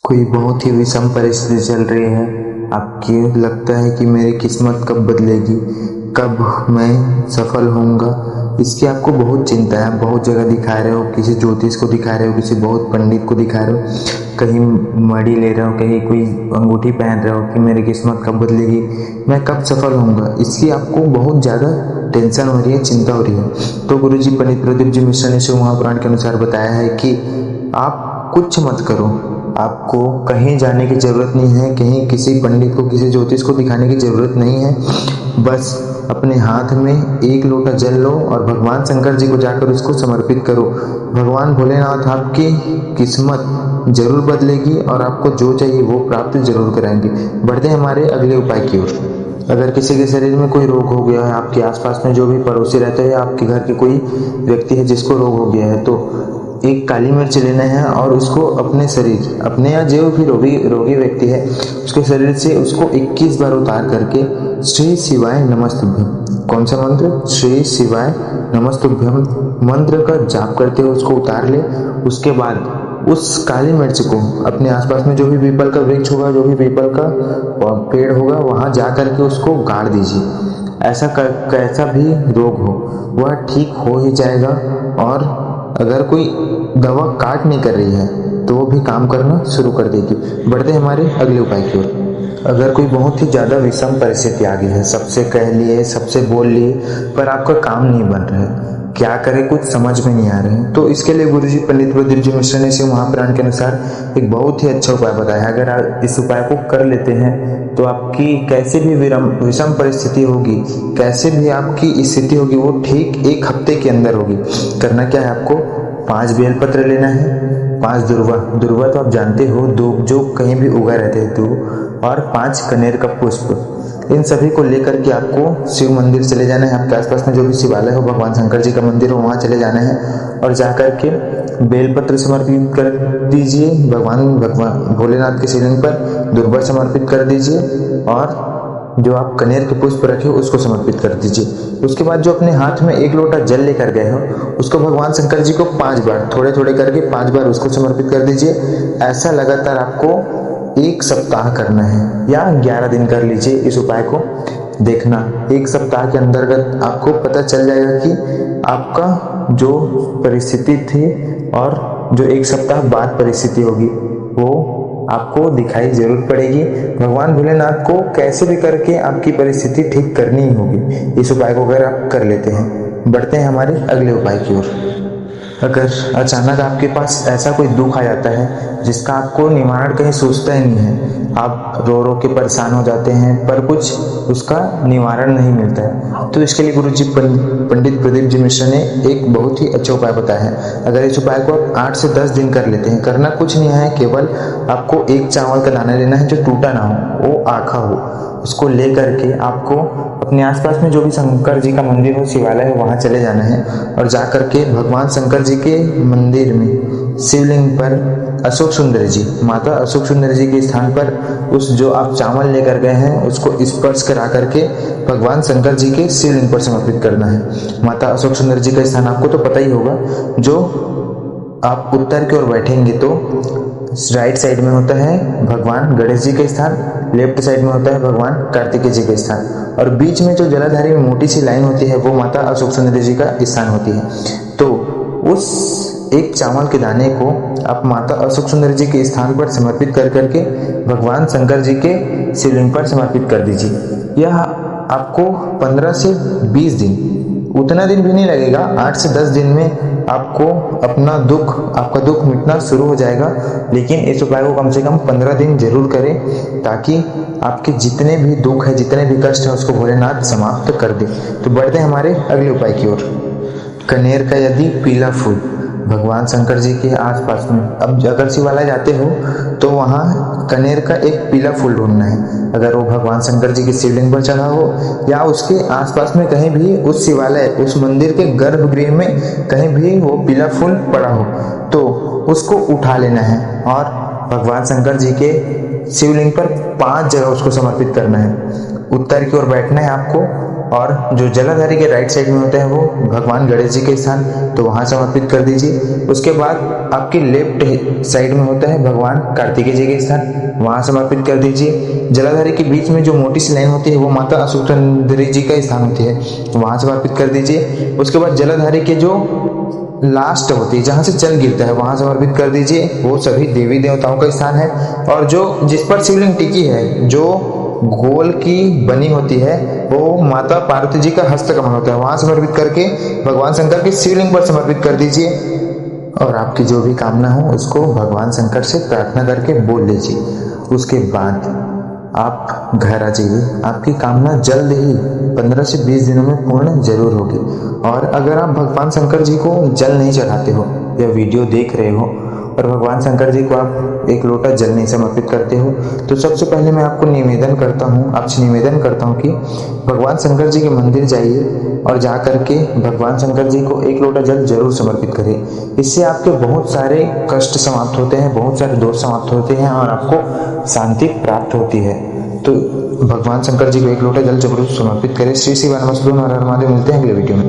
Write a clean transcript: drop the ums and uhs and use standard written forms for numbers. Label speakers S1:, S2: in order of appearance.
S1: कोई बहुत ही विषम परिस्थिति चल रही है। आपको लगता है कि मेरी किस्मत कब बदलेगी, कब मैं सफल होऊंगा, इसकी आपको बहुत चिंता है। बहुत जगह दिखा रहे हो, किसी ज्योतिष को दिखा रहे हो, किसी बहुत पंडित को दिखा रहे हो, कहीं मड़ी ले रहे हो, कहीं कोई अंगूठी पहन रहे हो कि मेरी किस्मत कब बदलेगी, मैं कब सफल होऊंगा। इसकी आपको बहुत ज़्यादा टेंशन हो रही है, चिंता हो रही है। तो गुरुजी पंडित प्रदीप जी मिश्रा ने शिव महापुराण के अनुसार बताया है कि आप कुछ मत करो, आपको कहीं जाने की ज़रूरत नहीं है, कहीं किसी पंडित को, किसी ज्योतिष को दिखाने की ज़रूरत नहीं है। बस अपने हाथ में एक लोटा जल लो और भगवान शंकर जी को जाकर उसको समर्पित करो। भगवान भोलेनाथ आपकी किस्मत जरूर बदलेगी और आपको जो चाहिए वो प्राप्त जरूर कराएंगे। बढ़ते हैं हमारे अगले उपाय की ओर। अगर किसी के शरीर में कोई रोग हो गया है, आपके आसपास में जो भी पड़ोसी रहते हैं, आपके घर के कोई व्यक्ति है जिसको रोग हो गया है, तो एक काली मिर्च लेना है और उसको अपने शरीर, अपने या जो भी रोगी व्यक्ति है उसके शरीर से उसको 21 बार उतार करके श्री शिवाय नमस्तुभ्यम, कौन सा मंत्र, श्री शिवाय नमस्तुभ्यम मंत्र का जाप करते हुए उसको उतार ले। उसके बाद उस काली मिर्च को अपने आसपास में जो भी पीपल का वृक्ष होगा, जो भी पीपल का पेड़ होगा, वहां जा करके उसको गाड़ दीजिए। ऐसा कैसा भी रोग हो वह ठीक हो ही जाएगा। और अगर कोई दवा काट नहीं कर रही है तो वो भी काम करना शुरू कर देगी। बढ़ते हैं हमारे अगले उपाय की ओर। अगर कोई बहुत ही ज़्यादा विषम परिस्थिति आ गई है, सबसे कह लिए, सबसे बोल लिए, पर आपका काम नहीं बन रहा है, क्या करें कुछ समझ में नहीं आ रहे हैं, तो इसके लिए गुरुजी पंडित प्रदीप जी मिश्रा ने शिव महापुराण के अनुसार एक बहुत ही अच्छा उपाय बताया है। अगर आप इस उपाय को कर लेते हैं तो आपकी कैसे भी विषम परिस्थिति होगी, कैसे भी आपकी स्थिति होगी, वो ठीक 1 हफ्ते के अंदर होगी। करना क्या है, आपको 5 बेलपत्र लेना है, 5 दुर्वा तो आप जानते हो, जो कहीं भी उगा रहते हैं, तो और 5 कनेर का पुष्प। इन सभी को लेकर के आपको शिव मंदिर चले जाना है। आपके आसपास में जो भी शिवालय हो, भगवान शंकर जी का मंदिर हो, वहां चले जाना है और जाकर के बेलपत्र समर्पित कर दीजिए भगवान भोलेनाथ के शिवलिंग पर, दुर्वा समर्पित कर दीजिए और जो आप कनेर के पुष्प रखे हो उसको समर्पित कर दीजिए। उसके बाद जो अपने हाथ में 1 लोटा जल लेकर गए हो उसको भगवान शंकर जी को 5 बार, थोड़े थोड़े करके 5 बार उसको समर्पित कर दीजिए। ऐसा लगातार आपको 1 सप्ताह करना है या 11 दिन कर लीजिए। इस उपाय को देखना 1 सप्ताह के अंतर्गत आपको पता चल जाएगा कि आपका जो परिस्थिति थी और जो 1 सप्ताह बाद परिस्थिति होगी वो आपको दिखाई जरूर पड़ेगी। भगवान भोलेनाथ को कैसे भी करके आपकी परिस्थिति ठीक करनी ही होगी, इस उपाय को अगर आप कर लेते हैं। बढ़ते हैं हमारे अगले उपाय की ओर। अगर अचानक आपके पास ऐसा कोई दुख आ जाता है जिसका आपको निवारण कहीं सोचता ही नहीं है, आप रो रो के परेशान हो जाते हैं पर कुछ उसका निवारण नहीं मिलता है, तो इसके लिए गुरुजी पंडित प्रदीप जी मिश्रा ने एक बहुत ही अच्छा उपाय बताया है। अगर इस उपाय को आप 8 से 10 दिन कर लेते हैं, करना कुछ नहीं है, केवल आपको 1 चावल का दाना लेना है जो टूटा ना हो, वो आखा हो। उसको ले करके आपको अपने आसपास में जो भी शंकर जी का मंदिर हो, शिवालय हो, वहां चले जाना है और जा करके भगवान शंकर जी के मंदिर में शिवलिंग पर अशोक सुंदरी जी, माता अशोक सुंदरी जी के स्थान पर उस जो आप चावल लेकर गए हैं उसको स्पर्श करा करके भगवान शंकर जी के शिवलिंग पर समर्पित करना है। माता अशोक सुंदरी जी का स्थान आपको तो पता ही होगा, जो आप उत्तर की ओर बैठेंगे तो राइट साइड में होता है भगवान गणेश जी का स्थान, लेफ्ट साइड में होता है भगवान कार्तिकेय जी का स्थान, और बीच में जो जलाधारी में मोटी सी लाइन होती है वो माता अशोक सुंदरी जी का स्थान होती है। तो उस 1 चावल के दाने को आप माता अशोक सुंदरी जी के स्थान पर समर्पित कर करके भगवान शंकर जी के शिवलिंग पर समर्पित कर दीजिए। यह आपको 15 से 20 दिन, उतना दिन भी नहीं लगेगा, 8 से 10 दिन में आपको आपका दुख मिटना शुरू हो जाएगा। लेकिन इस उपाय को कम से कम 15 दिन जरूर करें ताकि आपके जितने भी दुख है, जितने भी कष्ट है, उसको भोलेनाथ समाप्त कर दे। तो बढ़ते हैं हमारे अगले उपाय की ओर। कनेर का यदि पीला फूल भगवान शंकर जी के आसपास में, अब अगर शिवालय जाते हो तो वहाँ कनेर का एक पीला फूल ढूंढना है। अगर वो भगवान शंकर जी के शिवलिंग पर चढ़ा हो या उसके आसपास में कहीं भी उस शिवालय, उस मंदिर के गर्भगृह में कहीं भी वो पीला फूल पड़ा हो तो उसको उठा लेना है और भगवान शंकर जी के शिवलिंग पर 5 जगह उसको समर्पित करना है। उत्तर की ओर बैठना है आपको और जो जलाधारी के राइट साइड में होता है वो भगवान गणेश जी के स्थान, तो वहाँ समर्पित कर दीजिए। उसके बाद आपके लेफ्ट साइड में होता है भगवान कार्तिकेय जी के स्थान, वहाँ समर्पित कर दीजिए। जलाधारी के बीच में जो मोटी सी लाइन होती है वो माता अशोकचंद्री जी का स्थान होती है, वहाँ समर्पित कर दीजिए। उसके बाद जलाधारी के जो लास्ट होती है जहाँ से जल गिरता है वहाँ समर्पित कर दीजिए, वो सभी देवी देवताओं का स्थान है। और जो जिस पर शिवलिंग टिकी है, जो गोल की बनी होती है, वो माता पार्वती जी का हस्तकमल होता है, वहां समर्पित करके भगवान शंकर के शिवलिंग पर समर्पित कर दीजिए। और आपकी जो भी कामना हो उसको भगवान शंकर से प्रार्थना करके बोल लीजिए। उसके बाद आप घर आ जाइए, आपकी कामना जल्द ही 15 से 20 दिनों में पूर्ण जरूर होगी। और अगर आप भगवान शंकर जी को जल नहीं चढ़ाते हो या वीडियो देख रहे हो और भगवान शंकर जी को आप एक लोटा जल नहीं समर्पित करते हो, तो सबसे पहले मैं आपको आपसे निवेदन करता हूँ कि भगवान शंकर जी के मंदिर जाइए और जा करके भगवान शंकर जी को एक लोटा जल जरूर समर्पित करें। इससे आपके बहुत सारे कष्ट समाप्त होते हैं, बहुत सारे दोष समाप्त होते हैं और आपको शांति प्राप्त होती है। तो भगवान शंकर जी को एक लोटा जल जरूर समर्पित करें। श्री शिव नमस्तुभ्यं, हर हर महादेव। मिलते हैं अगले वीडियो में।